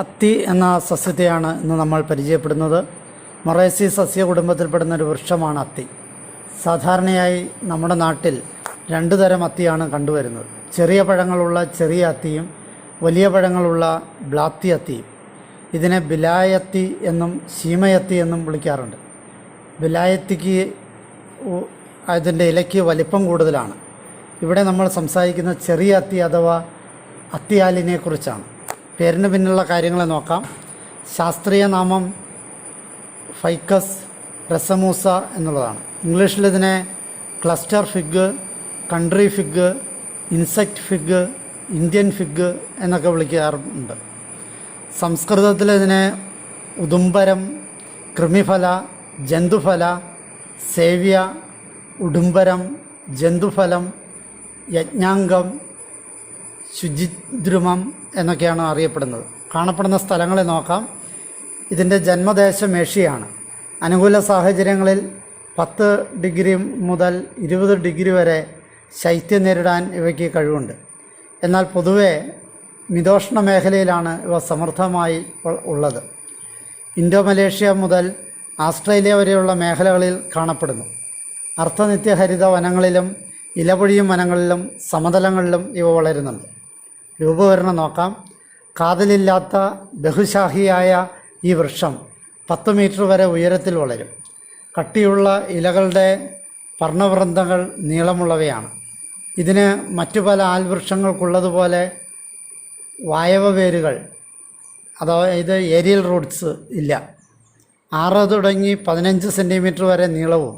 അത്തി എന്ന സസ്യത്തെയാണ് ഇന്ന് നമ്മൾ പരിചയപ്പെടുന്നത്. മൊറേസി സസ്യ കുടുംബത്തിൽപ്പെടുന്ന ഒരു വൃക്ഷമാണ് അത്തി. സാധാരണയായി നമ്മുടെ നാട്ടിൽ രണ്ടു തരം അത്തിയാണ് കണ്ടുവരുന്നത്. ചെറിയ പഴങ്ങളുള്ള ചെറിയ അത്തിയും വലിയ പഴങ്ങളുള്ള ബ്ലാത്തി അത്തിയും. ഇതിനെ ബിലായത്തി എന്നും ശീമയത്തി എന്നും വിളിക്കാറുണ്ട്. ബിലായത്തിക്ക് അതിൻ്റെ ഇലയ്ക്ക് വലിപ്പം കൂടുതലാണ്. ഇവിടെ നമ്മൾ സംസാരിക്കുന്ന ചെറിയ അത്തി അഥവാ അത്തിയാലിനെ കുറിച്ചാണ്. പേരിന് പിന്നിലുള്ള കാര്യങ്ങളെ നോക്കാം. ശാസ്ത്രീയ നാമം ഫൈക്കസ് റസമൂസ എന്നുള്ളതാണ്. ഇംഗ്ലീഷിൽ ഇതിനെ cluster fig, country fig, insect fig, Indian fig എന്നൊക്കെ വിളിക്കാറുണ്ട്. സംസ്കൃതത്തിൽ ഇതിനെ ഉദുംബരം, കൃമിഫല, ജന്തുഫല, സേവ്യ, ഉടുംബരം, ജന്തുഫലം, യജ്ഞാംഗം, ശുചിദ്രുമം എന്നൊക്കെയാണ് അറിയപ്പെടുന്നത്. കാണപ്പെടുന്ന സ്ഥലങ്ങളെ നോക്കാം. ഇതിൻ്റെ ജന്മദേശം ഏഷ്യയാണ്. അനുകൂല സാഹചര്യങ്ങളിൽ 10 ഡിഗ്രി മുതൽ 20 ഡിഗ്രി വരെ ശൈത്യം നേരിടാൻ ഇവയ്ക്ക് കഴിവുണ്ട്. എന്നാൽ പൊതുവെ മിതോഷ്ണ മേഖലയിലാണ് ഇവ സമൃദ്ധമായി ഉള്ളത്. ഇൻഡോ മലേഷ്യ മുതൽ ആസ്ട്രേലിയ വരെയുള്ള മേഖലകളിൽ കാണപ്പെടുന്നു. അർദ്ധനിത്യഹരിത വനങ്ങളിലും ഇലപൊഴിയും വനങ്ങളിലും സമതലങ്ങളിലും ഇവ വളരുന്നുണ്ട്. രൂപവരണം നോക്കാം. കാതലില്ലാത്ത ബഹുശാഖിയായ ഈ വൃക്ഷം 10 മീറ്റർ വരെ ഉയരത്തിൽ വളരും. കട്ടിയുള്ള ഇലകളുടെ പർണവൃന്ദങ്ങൾ നീളമുള്ളവയാണ്. ഇതിന് മറ്റു പല ആൽവൃക്ഷങ്ങൾക്കുള്ളതുപോലെ വായവ വേരുകൾ, അതായത് ഏരിയൽ റൂട്ട്സ് ഇല്ല. 6 തുടങ്ങി 15 സെൻറ്റിമീറ്റർ വരെ നീളവും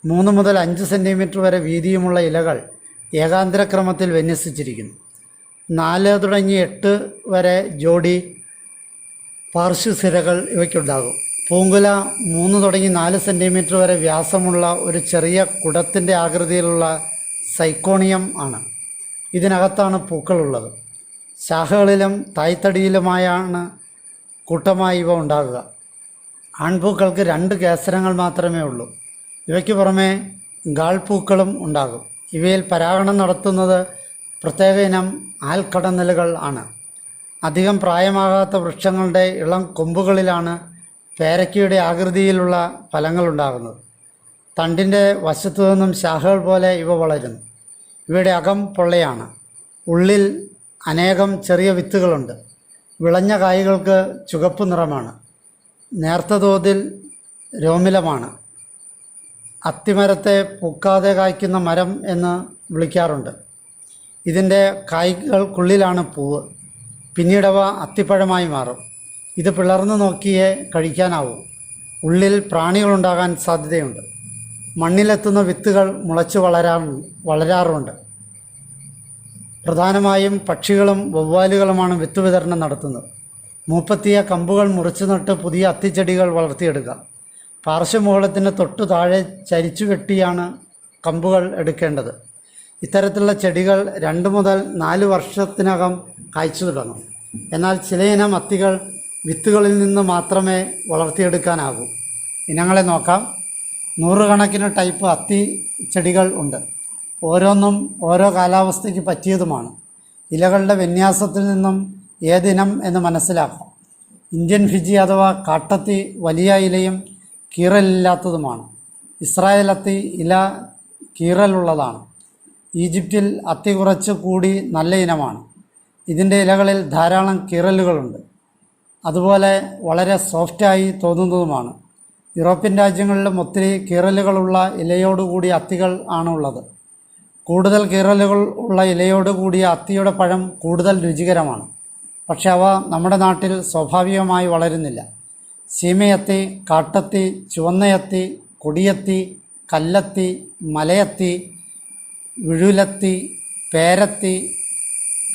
3 മുതൽ 5 സെൻറ്റിമീറ്റർ വരെ വീതിയുമുള്ള ഇലകൾ ഏകാന്തരക്രമത്തിൽ വിന്യസിച്ചിരിക്കുന്നു. 4 തുടങ്ങി 8 വരെ ജോഡി പാർശ്വസിരകൾ ഇവയ്ക്കുണ്ടാകും. പൂങ്കുല 3 തുടങ്ങി 4 സെൻറ്റിമീറ്റർ വരെ വ്യാസമുള്ള ഒരു ചെറിയ കുടത്തിൻ്റെ ആകൃതിയിലുള്ള സൈക്കോണിയം ആണ്. ഇതിനകത്താണ് പൂക്കളുള്ളത്. ശാഖകളിലും തായ്തടിയിലുമായാണ് കൂട്ടമായി ഇവ ഉണ്ടാകുക. ആൺപൂക്കൾക്ക് 2 കേസരങ്ങൾ മാത്രമേ ഉള്ളൂ. ഇവയ്ക്ക് പുറമെ ഗാൾപൂക്കളും ഉണ്ടാകും. ഇവയിൽ പരാഗണം നടത്തുന്നത് പ്രത്യേക ഇനം ആൽക്കടന്നലുകൾ ആണ്. അധികം പ്രായമാകാത്ത വൃക്ഷങ്ങളുടെ ഇളം കൊമ്പുകളിലാണ് പേരയ്ക്കയുടെ ആകൃതിയിലുള്ള ഫലങ്ങളുണ്ടാകുന്നത്. തണ്ടിൻ്റെ വശത്തു നിന്നും ശാഖകൾ പോലെ ഇവ വളരുന്നു. ഇവയുടെ അകം പൊള്ളയാണ്. ഉള്ളിൽ അനേകം ചെറിയ വിത്തുകളുണ്ട്. വിളഞ്ഞ കായ്കൾക്ക് ചുവപ്പ് നിറമാണ്. നേർത്ത തോതിൽ രോമിലമാണ്. അത്തിമരത്തെ പൂക്കാതെ കായ്ക്കുന്ന മരം എന്ന് വിളിക്കാറുണ്ട്. ഇതിൻ്റെ കായ്കൾക്കുള്ളിലാണ് പൂവ്. പിന്നീടവ അത്തിപ്പഴമായി മാറും. ഇത് പിളർന്നു നോക്കിയേ കഴിക്കാനാവൂ. ഉള്ളിൽ പ്രാണികളുണ്ടാകാൻ സാധ്യതയുണ്ട്. മണ്ണിലെത്തുന്ന വിത്തുകൾ മുളച്ചു വളരാറുണ്ട്. പ്രധാനമായും പക്ഷികളും വവ്വാലുകളുമാണ് വിത്ത് വിതരണം നടത്തുന്നത്. മൂപ്പത്തിയ കമ്പുകൾ മുറിച്ചു നട്ട് പുതിയ അത്തിച്ചെടികൾ വളർത്തിയെടുക്കുക. പാർശ്വമുകളത്തിന് തൊട്ടു താഴെ ചരിച്ചു കെട്ടിയാണ് കമ്പുകൾ എടുക്കേണ്ടത്. ഇത്തരത്തിലുള്ള ചെടികൾ 2 മുതൽ 4 വർഷത്തിനകം കായ്ച്ചു തുടങ്ങും. എന്നാൽ ചിലയിനം അത്തികൾ വിത്തുകളിൽ നിന്ന് മാത്രമേ വളർത്തിയെടുക്കാനാകൂ. ഇനങ്ങളെ നോക്കാം. 100 കണക്കിന് ടൈപ്പ് അത്തി ചെടികൾ ഉണ്ട്. ഓരോന്നും ഓരോ കാലാവസ്ഥയ്ക്ക് പറ്റിയതുമാണ്. ഇലകളുടെ വിന്യാസത്തിൽ നിന്നും ഏതിനം എന്ന് മനസ്സിലാക്കാം. ഇന്ത്യൻ ഫിജി അഥവാ കാട്ടത്തി വലിയ ഇലയും കീറലില്ലാത്തതുമാണ്. ഇസ്രായേൽ അത്തി ഇല കീറലുള്ളതാണ്. ഈജിപ്തിൽ അത്തി കുറച്ച് കൂടി നല്ല ഇനമാണ്. ഇതിൻ്റെ ഇലകളിൽ ധാരാളം കീറലുകളുണ്ട്. അതുപോലെ വളരെ സോഫ്റ്റായി തോന്നുന്നതുമാണ്. യൂറോപ്യൻ രാജ്യങ്ങളിലും ഒത്തിരി കീറലുകളുള്ള ഇലയോടുകൂടിയ അത്തികൾ ആണുള്ളത്. കൂടുതൽ കീറലുകൾ ഉള്ള ഇലയോടുകൂടിയ അത്തിയുടെ പഴം കൂടുതൽ രുചികരമാണ്. പക്ഷെ അവ നമ്മുടെ നാട്ടിൽ സ്വാഭാവികമായി വളരുന്നില്ല. സീമയത്തി, കാട്ടത്തി, ചുവന്നയത്തി, കൊടിയത്തി, കല്ലത്തി, മലയത്തി, വിഴുലത്തി, പേരത്തി,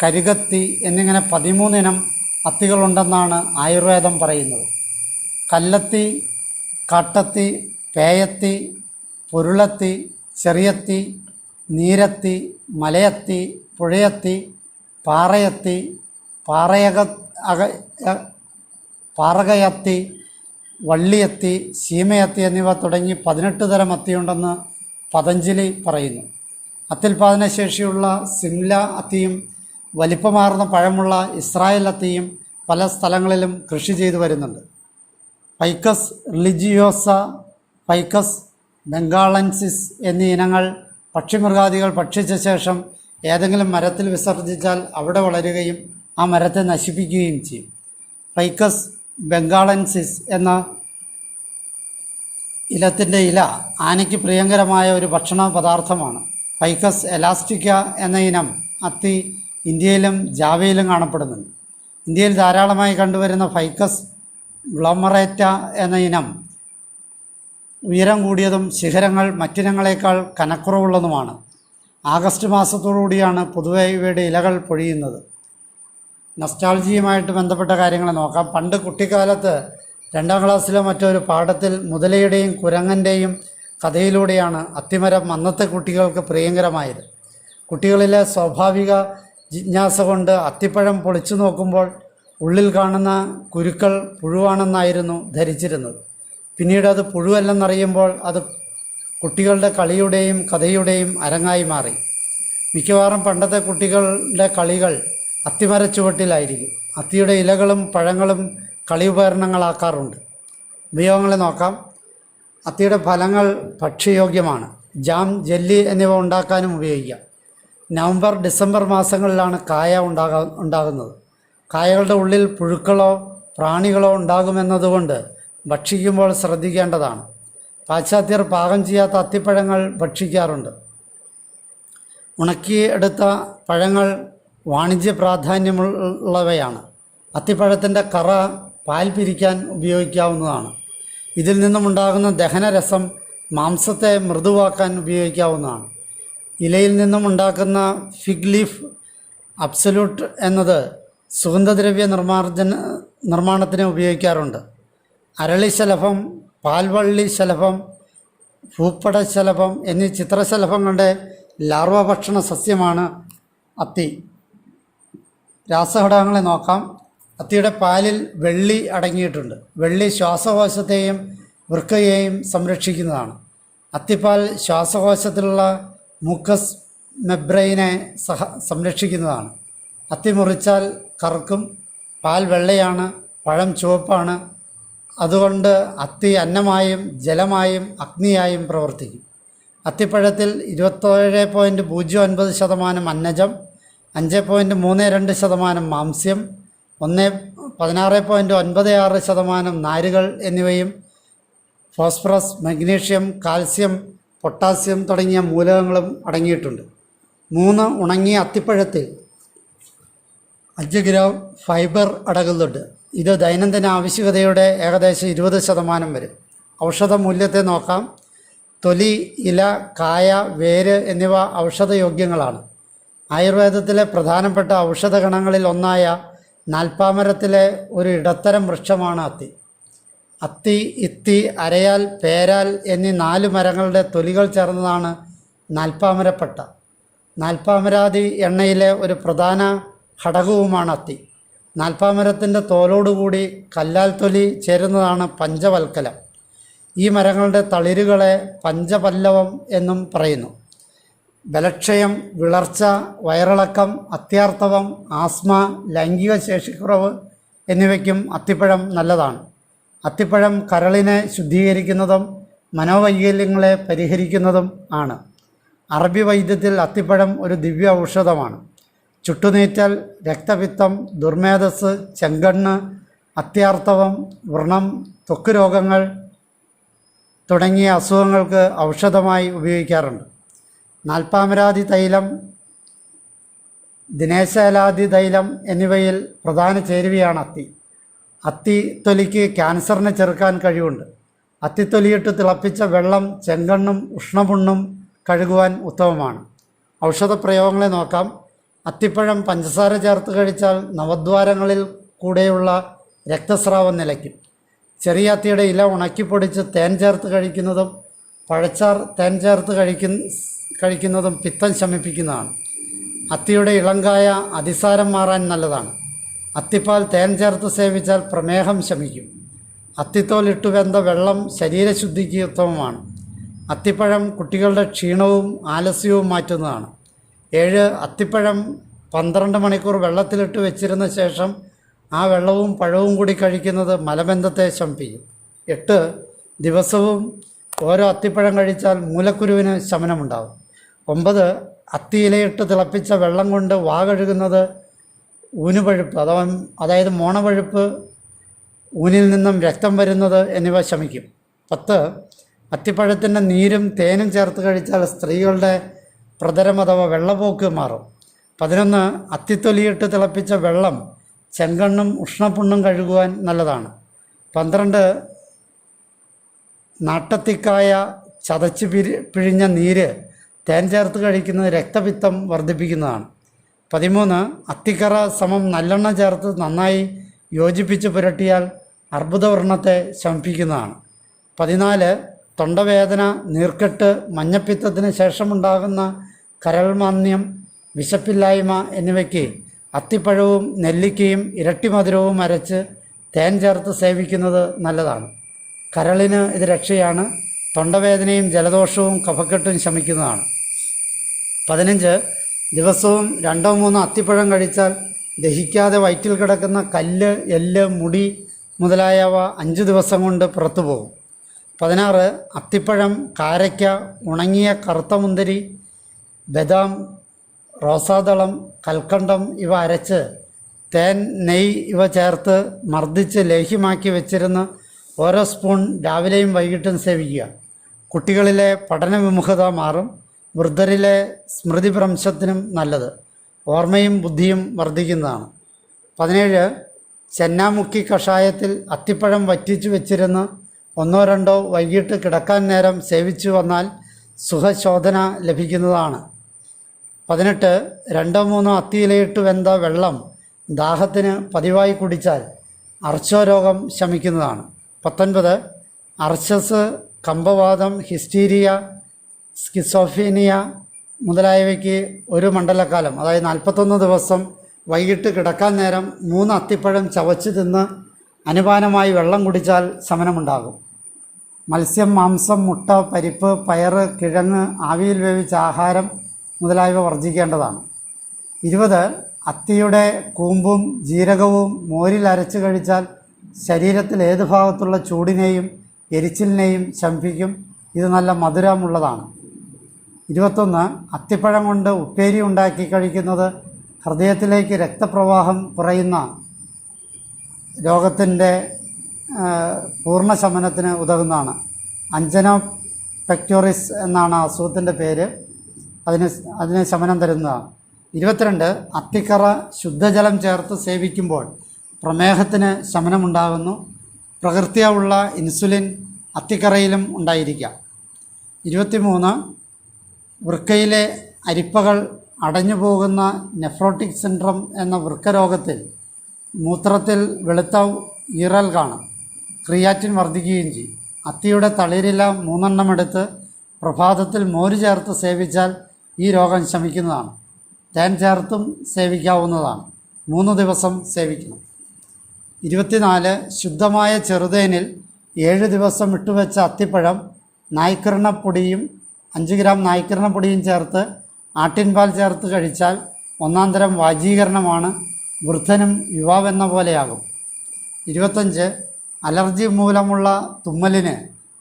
കരുകത്തി എന്നിങ്ങനെ 13 ഇനം അത്തികളുണ്ടെന്നാണ് ആയുർവേദം പറയുന്നത്. കല്ലത്തി, കാട്ടത്തി, പേയത്തി, പൊരുളത്തി, ചെറിയത്തി, നീരത്തി, മലയത്തി, പുഴയത്തി, പാറയത്തി, പാറകയത്തി, വള്ളിയത്തി, ശീമയത്തി എന്നിവ തുടങ്ങി 18 തരം അത്തിയുണ്ടെന്ന് പതഞ്ജലി പറയുന്നു. അത്യുൽപാദന ശേഷിയുള്ള സിംല അത്തിയും വലിപ്പമാർന്ന പഴമുള്ള ഇസ്രായേൽ അത്തിയും പല സ്ഥലങ്ങളിലും കൃഷി ചെയ്തു വരുന്നുണ്ട്. ഫൈക്കസ് റിലിജിയോസ, ഫൈക്കസ് ബംഗാളൻസിസ് എന്നീ ഇനങ്ങൾ പക്ഷിമൃഗാദികൾ ഭക്ഷിച്ച ശേഷം ഏതെങ്കിലും മരത്തിൽ വിസർജിച്ചാൽ അവിടെ വളരുകയും ആ മരത്തെ നശിപ്പിക്കുകയും ചെയ്യും. ഫൈക്കസ് ബംഗാളൻസിസ് എന്ന ഇനത്തിൻ്റെ ഇല ആനയ്ക്ക് പ്രിയങ്കരമായ ഒരു ഭക്ഷണ പദാർത്ഥമാണ്. ഫൈക്കസ് എലാസ്റ്റിക്ക എന്ന ഇനം അത്തി ഇന്ത്യയിലും ജാവയിലും കാണപ്പെടുന്നുണ്ട്. ഇന്ത്യയിൽ ധാരാളമായി കണ്ടുവരുന്ന ഫൈക്കസ് ഗ്ലോമറേറ്റ എന്ന ഇനം ഉയരം കൂടിയതും ശിഖരങ്ങൾ മറ്റിനങ്ങളെക്കാൾ കനക്കുറവുള്ളതുമാണ്. ആഗസ്റ്റ് മാസത്തോടുകൂടിയാണ് പൊതുവെ ഇവയുടെ ഇലകൾ പൊഴിയുന്നത്. നൊസ്റ്റാൾജിയുമായിട്ട് ബന്ധപ്പെട്ട കാര്യങ്ങൾ നോക്കാം. പണ്ട് കുട്ടിക്കാലത്ത് 2ാം ക്ലാസ്സിലോ മറ്റൊരു പാഠത്തിൽ മുതലയുടെയും കുരങ്ങൻ്റെയും കഥയിലൂടെയാണ് അത്തിമരം അന്നത്തെ കുട്ടികൾക്ക് പ്രിയങ്കരമായത്. കുട്ടികളിലെ സ്വാഭാവിക ജിജ്ഞാസ കൊണ്ട് അത്തിപ്പഴം പൊളിച്ചു നോക്കുമ്പോൾ ഉള്ളിൽ കാണുന്ന കുരുക്കൾ പുഴുവാണെന്നായിരുന്നു ധരിച്ചിരുന്നത്. പിന്നീട് അത് പുഴുവല്ലെന്നറിയുമ്പോൾ അത് കുട്ടികളുടെ കളിയുടെയും കഥയുടെയും അരങ്ങായി മാറി. മിക്കവാറും പണ്ടത്തെ കുട്ടികളുടെ കളികൾ അത്തിമരച്ചുവട്ടിലായിരിക്കും. അത്തിയുടെ ഇലകളും പഴങ്ങളും കളി ഉപകരണങ്ങളാക്കാറുണ്ട്. ഉപയോഗങ്ങളെ നോക്കാം. അത്തിയുടെ ഫലങ്ങൾ ഭക്ഷ്യയോഗ്യമാണ്. ജാം, ജെല്ലി എന്നിവ ഉണ്ടാക്കാനും ഉപയോഗിക്കാം. നവംബർ, ഡിസംബർ മാസങ്ങളിലാണ് കായ ഉണ്ടാകുന്നത്. കായകളുടെ ഉള്ളിൽ പുഴുക്കളോ പ്രാണികളോ ഉണ്ടാകുമെന്നതുകൊണ്ട് ഭക്ഷിക്കുമ്പോൾ ശ്രദ്ധിക്കേണ്ടതാണ്. പാശ്ചാത്യർ പാകം ചെയ്യാത്ത അത്തിപ്പഴങ്ങൾ ഭക്ഷിക്കാറുണ്ട്. ഉണക്കിയെടുത്ത പഴങ്ങൾ വാണിജ്യ പ്രാധാന്യമുള്ളവയാണ്. അത്തിപ്പഴത്തിൻ്റെ കറ പാൽ പിരിക്കാൻ ഉപയോഗിക്കാവുന്നതാണ്. ഇതിൽ നിന്നുമുണ്ടാകുന്ന ദഹനരസം മാംസത്തെ മൃദുവാക്കാൻ ഉപയോഗിക്കാവുന്നതാണ്. ഇലയിൽ നിന്നും ഉണ്ടാക്കുന്ന ഫിഗ് ലീഫ് അബ്സല്യൂട്ട് എന്നത് സുഗന്ധദ്രവ്യ നിർമ്മാണത്തിന് ഉപയോഗിക്കാറുണ്ട്. അരളിശലഭം, പാൽവള്ളി ശലഭം, ഭൂപ്പടശലഭം എന്നീ ചിത്രശലഭങ്ങളുടെ ലാർവ ഭക്ഷണ സസ്യമാണ് അത്തി. രാസഘടകങ്ങളെ നോക്കാം. അത്തിയുടെ പാലിൽ വെള്ളി അടങ്ങിയിട്ടുണ്ട്. വെള്ളി ശ്വാസകോശത്തെയും വൃക്കയെയും സംരക്ഷിക്കുന്നതാണ്. അത്തിപ്പാൽ ശ്വാസകോശത്തിലുള്ള മൂക്കസ് മെബ്രെയിനെ സംരക്ഷിക്കുന്നതാണ്. അത്തി മുറിച്ചാൽ കറുക്കും. പാൽ വെള്ളയാണ്, പഴം ചുവപ്പാണ്. അതുകൊണ്ട് അത്തി അന്നമായും ജലമായും അഗ്നിയായും പ്രവർത്തിക്കും. അത്തിപ്പഴത്തിൽ 27.09% അന്നജം, 5.32% മാംസ്യം, 16.96% നാരുകൾ എന്നിവയും ഫോസ്ഫറസ്, മഗ്നീഷ്യം, കാൽസ്യം, പൊട്ടാസ്യം തുടങ്ങിയ മൂലകങ്ങളും അടങ്ങിയിട്ടുണ്ട്. 3 ഉണങ്ങിയ അത്തിപ്പഴത്തിൽ 5 ഗ്രാം ഫൈബർ അടങ്ങുന്നുണ്ട്. ഇത് ദൈനംദിന ആവശ്യകതയുടെ ഏകദേശം 20% വരും. ഔഷധ മൂല്യത്തെ നോക്കാം. തൊലി, ഇല, കായ, വേര് എന്നിവ ഔഷധയോഗ്യങ്ങളാണ്. ആയുർവേദത്തിലെ പ്രധാനപ്പെട്ട ഔഷധഗണങ്ങളിൽ ഒന്നായ നാൽപ്പാമരത്തിലെ ഒരു ഇടത്തരം വൃക്ഷമാണ് അത്തി. അത്തി, ഇത്തി, അരയാൽ, പേരാൽ എന്നീ 4 മരങ്ങളുടെ തൊലികൾ ചേർന്നതാണ് നാൽപ്പാമരപ്പട്ട. നാൽപ്പാമരാതി എണ്ണയിലെ ഒരു പ്രധാന ഘടകവുമാണ് അത്തി. നാൽപ്പാമരത്തിൻ്റെ തോലോടുകൂടി കല്ലാൽ തൊലി ചേരുന്നതാണ് പഞ്ചവൽക്കലം. ഈ മരങ്ങളുടെ തളിരുകളെ പഞ്ചപല്ലവം എന്നും പറയുന്നു. ബലക്ഷയം, വിളർച്ച, വയറിളക്കം, അത്യാർത്തവം, ആസ്മ, ലൈംഗിക ശേഷിക്കുറവ് എന്നിവയ്ക്കും അത്തിപ്പഴം നല്ലതാണ്. അത്തിപ്പഴം കരളിനെ ശുദ്ധീകരിക്കുന്നതും മനോവൈകല്യങ്ങളെ പരിഹരിക്കുന്നതും ആണ്. അറബി വൈദ്യത്തിൽ അത്തിപ്പഴം ഒരു ദിവ്യ ഔഷധമാണ്. ചുട്ടുനീറ്റൽ, രക്തപിത്തം, ദുർമേധസ്, ചെങ്കണ്ണ്, അത്യാർത്തവം, വ്രണം, ത്വക്ക് രോഗങ്ങൾ തുടങ്ങിയ അസുഖങ്ങൾക്ക് ഔഷധമായി ഉപയോഗിക്കാറുണ്ട്. നാൽപ്പാമരാതി തൈലം, ദിനേശാലാദി തൈലം എന്നിവയിൽ പ്രധാന ചേരുവയാണ് അത്തി. അത്തിത്തൊലിക്ക് ക്യാൻസറിനെ ചെറുക്കാൻ കഴിവുണ്ട്. അത്തിത്തൊലിയിട്ട് തിളപ്പിച്ച വെള്ളം ചെങ്കണ്ണും ഉഷ്ണപുണ്ണും കഴുകുവാൻ ഉത്തമമാണ്. ഔഷധപ്രയോഗങ്ങളെ നോക്കാം. അത്തിപ്പഴം പഞ്ചസാര ചേർത്ത് കഴിച്ചാൽ നവദ്വാരങ്ങളിൽ കൂടെയുള്ള രക്തസ്രാവം നിലയ്ക്കും. ചെറിയ അത്തിയുടെ ഇല ഉണക്കിപ്പൊടിച്ച് തേൻ ചേർത്ത് കഴിക്കുന്നതും പഴച്ചാർ തേൻ ചേർത്ത് കഴിക്കുന്നതും പിത്തം ശമിപ്പിക്കുന്നതാണ്. അത്തിയുടെ ഇളങ്കായ അതിസാരം മാറാൻ നല്ലതാണ്. അത്തിപ്പാൽ തേൻ ചേർത്ത് സേവിച്ചാൽ പ്രമേഹം ശമിക്കും. അത്തിത്തോലിട്ട് വെന്ത വെള്ളം ശരീരശുദ്ധിക്ക് ഉത്തമമാണ്. അത്തിപ്പഴം കുട്ടികളുടെ ക്ഷീണവും ആലസ്യവും മാറ്റുന്നതാണ്. 7 അത്തിപ്പഴം 12 മണിക്കൂർ വെള്ളത്തിലിട്ട് വെച്ചിരുന്ന ശേഷം ആ വെള്ളവും പഴവും കൂടി കഴിക്കുന്നത് മലബന്ധത്തെ ശമിപ്പിക്കും. 8. ദിവസവും ഓരോ അത്തിപ്പഴം കഴിച്ചാൽ മൂലക്കുരുവിന് ശമനമുണ്ടാകും. 9. അത്തിയിലയിട്ട് തിളപ്പിച്ച വെള്ളം കൊണ്ട് വാ കഴുകുന്നത് ഊനുപഴുപ്പ് അതായത് മോണപഴുപ്പ്, ഊനിൽ നിന്നും രക്തം വരുന്നത് എന്നിവ ശമിക്കും. 10. അത്തിപ്പഴത്തിൻ്റെ നീരും തേനും ചേർത്ത് കഴിച്ചാൽ സ്ത്രീകളുടെ പ്രതരം അഥവാ വെള്ളപ്പോക്ക് മാറും. 11. അത്തിത്തൊലിയിട്ട് തിളപ്പിച്ച വെള്ളം ചെങ്കണ്ണും ഉഷ്ണപ്പുണ്ണും കഴുകുവാൻ നല്ലതാണ്. 12. നാട്ടത്തിക്കായ ചതച്ച് പിഴിഞ്ഞ നീര് തേൻ ചേർത്ത് കഴിക്കുന്നത് രക്തപിത്തം വർദ്ധിപ്പിക്കുന്നതാണ്. 13. അത്തിക്കറ സമം നല്ലെണ്ണ ചേർത്ത് നന്നായി യോജിപ്പിച്ച് പുരട്ടിയാൽ അർബുദവ്രണത്തെ ശമിപ്പിക്കുന്നതാണ്. 14. തൊണ്ടവേദന, നീർക്കെട്ട്, മഞ്ഞപ്പിത്തത്തിന് ശേഷമുണ്ടാകുന്ന കരൾമാന്യം, വിശപ്പില്ലായ്മ എന്നിവയ്ക്ക് അത്തിപ്പഴവും നെല്ലിക്കയും ഇരട്ടി മധുരവും അരച്ച് തേൻ ചേർത്ത് സേവിക്കുന്നത് നല്ലതാണ്. കരളിന് ഇത് രക്ഷയാണ്. തൊണ്ടവേദനയും ജലദോഷവും കഫക്കെട്ടും ശമിക്കുന്നതാണ്. 15. ദിവസവും 2-3 അത്തിപ്പഴം കഴിച്ചാൽ ദഹിക്കാതെ വയറ്റിൽ കിടക്കുന്ന കല്ല്, എല്ല്, മുടി മുതലായവ 5 ദിവസം കൊണ്ട് പുറത്തു പോകും. 16. അത്തിപ്പഴം, കാരയ്ക്ക, ഉണങ്ങിയ കറുത്ത മുന്തിരി, ബദാം, റോസാദളം, കൽക്കണ്ടം ഇവ അരച്ച് തേൻ, നെയ്യ് ഇവ ചേർത്ത് മർദ്ദിച്ച് ലേഹ്യമാക്കി വെച്ചിരുന്ന് ഓരോ സ്പൂൺ രാവിലെയും വൈകിട്ടും സേവിക്കുക. കുട്ടികളിലെ പഠനവിമുഖത മാറും. വൃദ്ധരിലെ സ്മൃതിഭ്രംശത്തിനും നല്ലത്. ഓർമ്മയും ബുദ്ധിയും വർദ്ധിക്കുന്നതാണ്. 17. ചെന്നാമുക്കി കഷായത്തിൽ അത്തിപ്പഴം വറ്റിച്ചു വെച്ചിരുന്ന് 1-2 വൈകിട്ട് കിടക്കാൻ നേരം സേവിച്ചു വന്നാൽ സുഖശോധന ലഭിക്കുന്നതാണ്. 18. 2-3 അത്തിയിലയിട്ട് വെന്ത വെള്ളം ദാഹത്തിന് പതിവായി കുടിച്ചാൽ അർശോരോഗം ശമിക്കുന്നതാണ്. 19. അർശസ്, കമ്പവാതം, ഹിസ്റ്റീരിയ, സ്കിസോഫീനിയ മുതലായവയ്ക്ക് ഒരു മണ്ഡലക്കാലം അതായത് 41 ദിവസം വൈകിട്ട് കിടക്കാൻ നേരം 3 അത്തിപ്പഴം ചവച്ച് തിന്ന് അനുപാനമായി വെള്ളം കുടിച്ചാൽ ശമനമുണ്ടാകും. മത്സ്യം, മാംസം, മുട്ട, പരിപ്പ്, പയറ്, കിഴങ്ങ്, ആവിയിൽ വേവിച്ച ആഹാരം മുതലായവ വർജിക്കേണ്ടതാണ്. 20. അത്തിയുടെ കൂമ്പും ജീരകവും മോരിൽ അരച്ച് കഴിച്ചാൽ ശരീരത്തിൽ ഏത് ഭാഗത്തുള്ള ചൂടിനെയും എരിച്ചിലിനെയും ശമിപ്പിക്കും. ഇത് നല്ല മധുരമുള്ളതാണ്. 21. അത്തിപ്പഴം കൊണ്ട് ഉപ്പേരി ഉണ്ടാക്കി കഴിക്കുന്നത് ഹൃദയത്തിലേക്ക് രക്തപ്രവാഹം കുറയുന്ന രോഗത്തിൻ്റെ പൂർണ്ണ ശമനത്തിന് ഉതകുന്നതാണ്. അഞ്ജന പെക്ടോറിസ് എന്നാണ് അസുഖത്തിൻ്റെ പേര്. അതിന് ശമനം തരുന്നതാണ്. 22. അത്തിക്കറ ശുദ്ധജലം ചേർത്ത് സേവിക്കുമ്പോൾ പ്രമേഹത്തിന് ശമനമുണ്ടാകുന്നു. പ്രകൃത്യാ ഉള്ള ഇൻസുലിൻ അത്തിക്കറയിലും ഉണ്ടായിരിക്കാം. 23. വൃക്കയിലെ അരിപ്പകൾ അടഞ്ഞു പോകുന്ന നെഫ്രോട്ടിക് സിൻഡ്രം എന്ന വൃക്കരോഗത്തിൽ മൂത്രത്തിൽ വെളുത്ത ഈറൽ കാണും. ക്രിയാറ്റിൻ വർദ്ധിക്കുകയും ചെയ്യും. അത്തിയുടെ തളിരില 3 എണ്ണം എടുത്ത് പ്രഭാതത്തിൽ മോര് ചേർത്ത് സേവിച്ചാൽ ഈ രോഗം ശമിക്കുന്നതാണ്. തേൻ ചേർത്തും സേവിക്കാവുന്നതാണ്. 3 ദിവസം സേവിക്കണം. 24. ശുദ്ധമായ ചെറുതേനിൽ 7 ദിവസം ഇട്ടുവെച്ച അത്തിപ്പഴം നായ്ക്കിരണപ്പൊടിയും 5 ഗ്രാം നായ്ക്കിരണപ്പൊടിയും ചേർത്ത് ആട്ടിൻപാൽ ചേർത്ത് കഴിച്ചാൽ 1-ാം തരം വാജീകരണമാണ്. വൃദ്ധനും യുവാവെന്ന പോലെയാകും. 25. അലർജി മൂലമുള്ള തുമ്മലിന്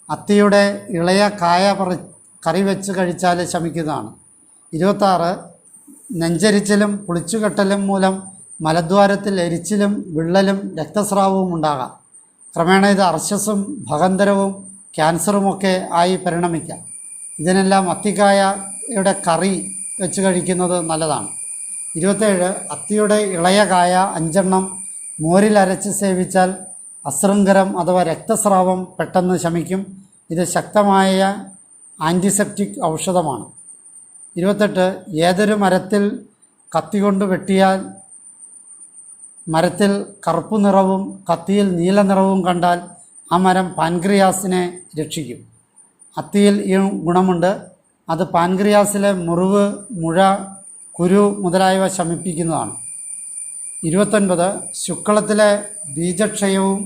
അത്തിയുടെ ഇളയ കായ കറി വെച്ച് കഴിച്ചാൽ ശമിക്കുന്നതാണ്. 26. നെഞ്ചരിച്ചിലും പുളിച്ചുകെട്ടലും മൂലം മലദ്വാരത്തിൽ എരിച്ചിലും വിള്ളലും രക്തസ്രാവവും ഉണ്ടാകാം. ക്രമേണ ഇത് അർശസും ഭഗന്തരവും ക്യാൻസറുമൊക്കെ ആയി പരിണമിക്കാം. ഇതിനെല്ലാം അത്തിക്കായയുടെ കറി വെച്ച് കഴിക്കുന്നത് നല്ലതാണ്. 27. അത്തിയുടെ ഇളയ കായ 5 എണ്ണം മോരിൽ അരച്ച് സേവിച്ചാൽ അശൃംഖരം അഥവാ രക്തസ്രാവം പെട്ടെന്ന് ശമിക്കും. ഇത് ശക്തമായ ആൻറ്റിസെപ്റ്റിക് ഔഷധമാണ്. 28. ഏതൊരു മരത്തിൽ കത്തികൊണ്ട് വെട്ടിയാൽ മരത്തിൽ കറുപ്പ് നിറവും കത്തിയിൽ നീല നിറവും കണ്ടാൽ ആ മരം പാൻക്രിയാസിനെ രക്ഷിക്കും. അത്തിയിൽ ഈ ഗുണമുണ്ട്. അത് പാൻക്രിയാസിലെ മുറിവ്, മുഴ, കുരു മുതലായവ ശമിപ്പിക്കുന്നതാണ്. 29. ശുക്ലത്തിലെ ബീജക്ഷയവും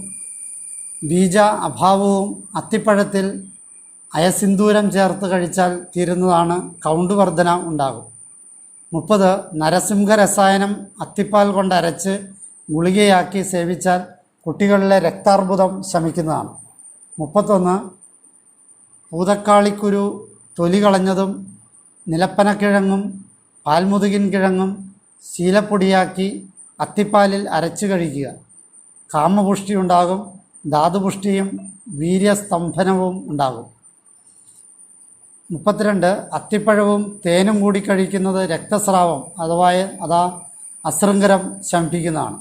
ബീജ അഭാവവും അത്തിപ്പഴത്തിൽ അയസിന്ദൂരം ചേർത്ത് കഴിച്ചാൽ തീരുന്നതാണ്. കൗണ്ട് വർധന ഉണ്ടാകും. 30. നരസിംഹ രസായനം അത്തിപ്പാൽ കൊണ്ട് അരച്ച് ഗുളികയാക്കി സേവിച്ചാൽ കുട്ടികളിലെ രക്താർബുദം ശമിക്കുന്നതാണ്. 31. പൂതക്കാളിക്കുരു തൊലി കളഞ്ഞതും നിലപ്പനക്കിഴങ്ങും പാൽമുതുകിൻ കിഴങ്ങും ശീലപ്പൊടിയാക്കി അത്തിപ്പാലിൽ അരച്ച് കഴിക്കുക. കാമപുഷ്ടി ഉണ്ടാകും, ധാതുപുഷ്ടിയും വീര്യസ്തംഭനവും ഉണ്ടാകും. 32. അത്തിപ്പഴവും തേനും കൂടി കഴിക്കുന്നത് രക്തസ്രാവം അതാ അശൃംഖരം ശമിപ്പിക്കുന്നതാണ്.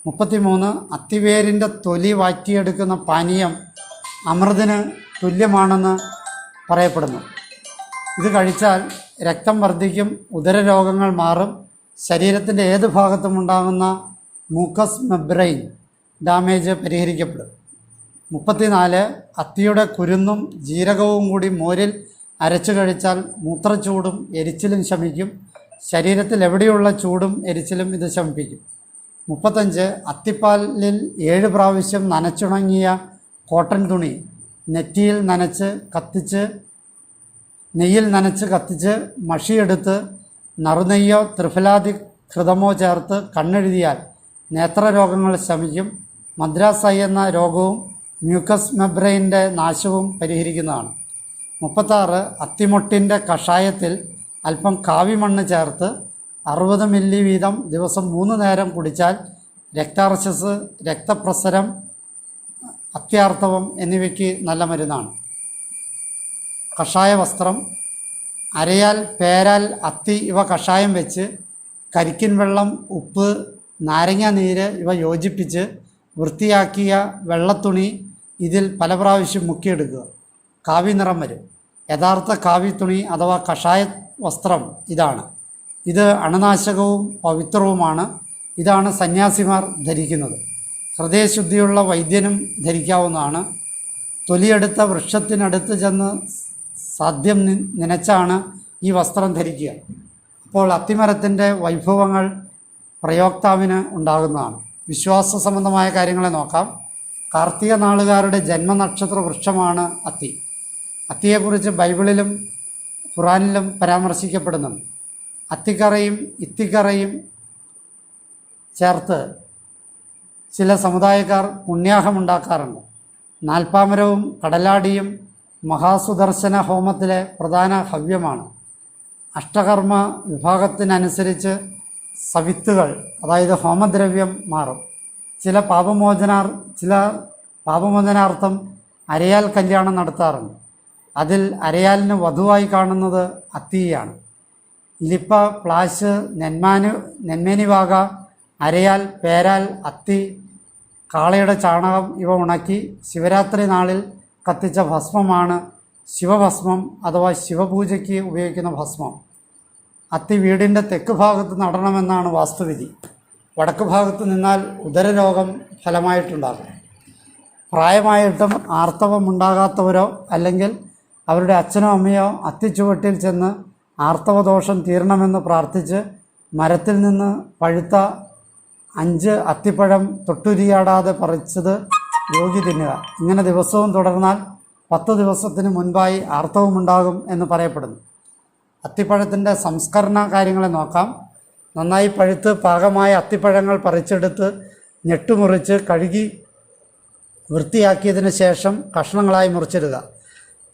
33. അത്തിവേരിൻ്റെ തൊലി വാറ്റിയെടുക്കുന്ന പാനീയം അമൃതിന് തുല്യമാണെന്ന് പറയപ്പെടുന്നു. ഇത് കഴിച്ചാൽ രക്തം വർദ്ധിക്കും, ഉദരരോഗങ്ങൾ മാറും, ശരീരത്തിൻ്റെ ഏത് ഭാഗത്തും ഉണ്ടാകുന്ന മൂക്കസ് മെബ്രെയിൻ ഡാമേജ് പരിഹരിക്കപ്പെടും. 34. അത്തിയുടെ കുരുന്നും ജീരകവും കൂടി മോരിൽ അരച്ചു കഴിച്ചാൽ മൂത്രച്ചൂടും എരിച്ചിലും ശമിക്കും. ശരീരത്തിൽ എവിടെയുള്ള ചൂടും എരിച്ചിലും ഇത് ശമിപ്പിക്കും. 35. അത്തിപ്പാലിൽ 7 പ്രാവശ്യം നനച്ചുണങ്ങിയ കോട്ടൺ തുണി നെറ്റിയിൽ നനച്ച് കത്തിച്ച് നെയ്യിൽ നനച്ച് കത്തിച്ച് മഷിയെടുത്ത് നറുനെയ്യോ ത്രിഫലാദി ഘൃതമോ ചേർത്ത് കണ്ണെഴുതിയാൽ നേത്രരോഗങ്ങൾ ശമിക്കും. മദ്രാസായി എന്ന രോഗവും മ്യൂക്കസ് മെബ്രെയിൻ്റെ നാശവും പരിഹരിക്കുന്നതാണ്. 36. അത്തിമൊട്ടിൻ്റെ കഷായത്തിൽ അല്പം കാവിമണ്ണ് ചേർത്ത് 60 മില്ലി വീതം ദിവസം 3 നേരം കുടിച്ചാൽ രക്താർശസ്, രക്തപ്രസരം, അത്യാർത്തവം എന്നിവയ്ക്ക് നല്ല മരുന്നാണ്. കഷായ വസ്ത്രം: അരയാൽ, പേരാൽ, അത്തി ഇവ കഷായം വെച്ച് കരിക്കിൻ വെള്ളം, ഉപ്പ്, നാരങ്ങ നീര് ഇവ യോജിപ്പിച്ച് വൃത്തിയാക്കിയ വെള്ളത്തുണി ഇതിൽ പല പ്രാവശ്യം മുക്കിയെടുക്കുക. കാവി നിറം വരും. യഥാർത്ഥ കാവി തുണി അഥവാ കഷായ വസ്ത്രം ഇതാണ്. ഇത് അണുനാശകവും പവിത്രവുമാണ്. ഇതാണ് സന്യാസിമാർ ധരിക്കുന്നത്. ഹൃദയശുദ്ധിയുള്ള വൈദ്യനും ധരിക്കാവുന്നതാണ്. തൊലിയെടുത്ത വൃക്ഷത്തിനടുത്ത് ചെന്ന് സാധ്യം നനച്ചാണ് ഈ വസ്ത്രം ധരിക്കുക. അപ്പോൾ അത്തിമരത്തിൻ്റെ വൈഭവങ്ങൾ പ്രയോക്താവിന് ഉണ്ടാകുന്നതാണ്. വിശ്വാസ സംബന്ധമായ കാര്യങ്ങളെ നോക്കാം. കാർത്തിക നാളുകാരുടെ ജന്മനക്ഷത്ര വൃക്ഷമാണ് അത്തി. അത്തിയെക്കുറിച്ച് ബൈബിളിലും ഖുറാനിലും പരാമർശിക്കപ്പെടുന്നുണ്ട്. അത്തിക്കറയും ഇത്തിക്കറയും ചേർത്ത് ചില സമുദായക്കാർ പുണ്യാഹമുണ്ടാക്കാറുണ്ട്. നാൽപ്പാമരവും കടലാടിയും മഹാസുദർശന ഹോമത്തിലെ പ്രധാന ഹവ്യമാണ്. അഷ്ടകർമ്മ വിഭാഗത്തിനനുസരിച്ച് സവിത്തുകൾ, അതായത് ഹോമദ്രവ്യം മാറും. ചില പാപമോചനാർത്ഥം അരയാൽ കല്യാണം നടത്താറുണ്ട്. അതിൽ അരയാലിന് വധുവായി കാണുന്നത് അത്തിയാണ്. ഇലിപ്പ, പ്ലാശ്, നെന്മേനിവാക, അരയാൽ, പേരാൽ, അത്തി, കാളയുടെ ചാണകം ഇവ ഉണക്കി ശിവരാത്രി നാളിൽ കത്തിച്ച ഭസ്മമാണ് ശിവഭസ്മം അഥവാ ശിവപൂജയ്ക്ക് ഉപയോഗിക്കുന്ന ഭസ്മം. അത്തി വീടിൻ്റെ തെക്ക് ഭാഗത്ത് നടണമെന്നാണ് വാസ്തുവിധി. വടക്ക് ഭാഗത്ത് നിന്നാൽ ഉദരരോഗം ഫലമായിട്ടുണ്ടാകും. പ്രായമായിട്ടും ആർത്തവമുണ്ടാകാത്തവരോ അല്ലെങ്കിൽ അവരുടെ അച്ഛനോ അമ്മയോ അത്തിച്ചുവട്ടിൽ ചെന്ന് ആർത്തവദോഷം തീരണമെന്ന് പ്രാർത്ഥിച്ച് മരത്തിൽ നിന്ന് പഴുത്ത 5 അത്തിപ്പഴം തൊട്ടുരിയാടാതെ പറിച്ചത് രോഗി തിന്നുക. ഇങ്ങനെ ദിവസവും തുടർന്നാൽ 10 ദിവസത്തിന് മുൻപായി ആർത്തവമുണ്ടാകും എന്ന് പറയപ്പെടുന്നു. അത്തിപ്പഴത്തിൻ്റെ സംസ്കരണ കാര്യങ്ങളെ നോക്കാം. നന്നായി പഴുത്ത് പാകമായ അത്തിപ്പഴങ്ങൾ പറിച്ചെടുത്ത് ഞെട്ടുമുറിച്ച് കഴുകി വൃത്തിയാക്കിയതിന് ശേഷം കഷ്ണങ്ങളായി മുറിച്ചിടുക.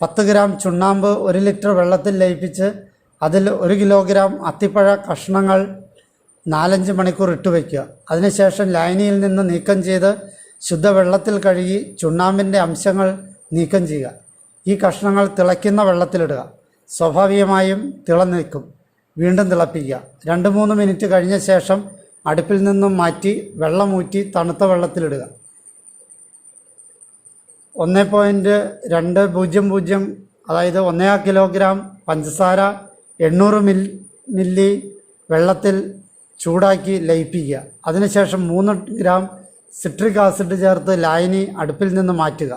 10 ഗ്രാം ചുണ്ണാമ്പ് 1 ലിറ്റർ വെള്ളത്തിൽ ലയിപ്പിച്ച് അതിൽ 1 കിലോഗ്രാം അത്തിപ്പഴ കഷ്ണങ്ങൾ 4-5 മണിക്കൂർ ഇട്ടുവയ്ക്കുക. അതിനുശേഷം ലായനിയിൽ നിന്ന് നീക്കം ചെയ്ത് ശുദ്ധവെള്ളത്തിൽ കഴുകി ചുണ്ണാമ്പിൻ്റെ അംശങ്ങൾ നീക്കം ചെയ്യുക. ഈ കഷ്ണങ്ങൾ തിളയ്ക്കുന്ന വെള്ളത്തിലിടുക. സ്വാഭാവികമായും തിളനിൽക്കും. വീണ്ടും തിളപ്പിക്കുക. 2-3 മിനിറ്റ് കഴിഞ്ഞ ശേഷം അടുപ്പിൽ നിന്നും മാറ്റി വെള്ളമൂറ്റി തണുത്ത വെള്ളത്തിലിടുക. 1.200 അതായത് 1 കിലോഗ്രാം പഞ്ചസാര 800 മില്ലി വെള്ളത്തിൽ ചൂടാക്കി ലയിപ്പിക്കുക. അതിനുശേഷം 3 ഗ്രാം സിട്രിക് ആസിഡ് ചേർത്ത് ലായനി അടുപ്പിൽ നിന്ന് മാറ്റുക.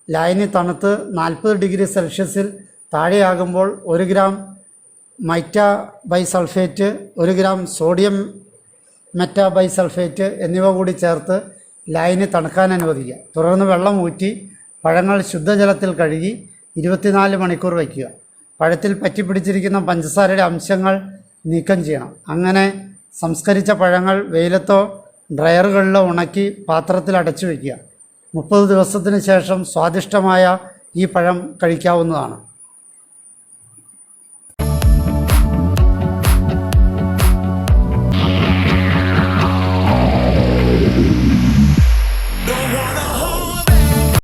ലായനി തണുത്ത് 40 degree സെൽഷ്യസിൽ താഴെയാകുമ്പോൾ 1 gram മൈറ്റാബൈസൾഫേറ്റ്, 1 gram sodium metabisulphite എന്നിവ കൂടി ചേർത്ത് ലായനി തണുക്കാൻ അനുവദിക്കുക. തുടർന്ന് വെള്ളം ഊറ്റി പഴങ്ങൾ ശുദ്ധജലത്തിൽ കഴുകി 24 മണിക്കൂർ വയ്ക്കുക. പഴത്തിൽ പറ്റിപ്പിടിച്ചിരിക്കുന്ന പഞ്ചസാരയുടെ അംശങ്ങൾ നീക്കം ചെയ്യണം. അങ്ങനെ സംസ്കരിച്ച പഴങ്ങൾ വെയിലത്തോ ഡ്രയറുകളിൽ ഉണക്കി പാത്രത്തിൽ അടച്ചു വയ്ക്കുക. 30 ദിവസത്തിന് ശേഷം സ്വാദിഷ്ടമായ ഈ പഴം കഴിക്കാവുന്നതാണ്.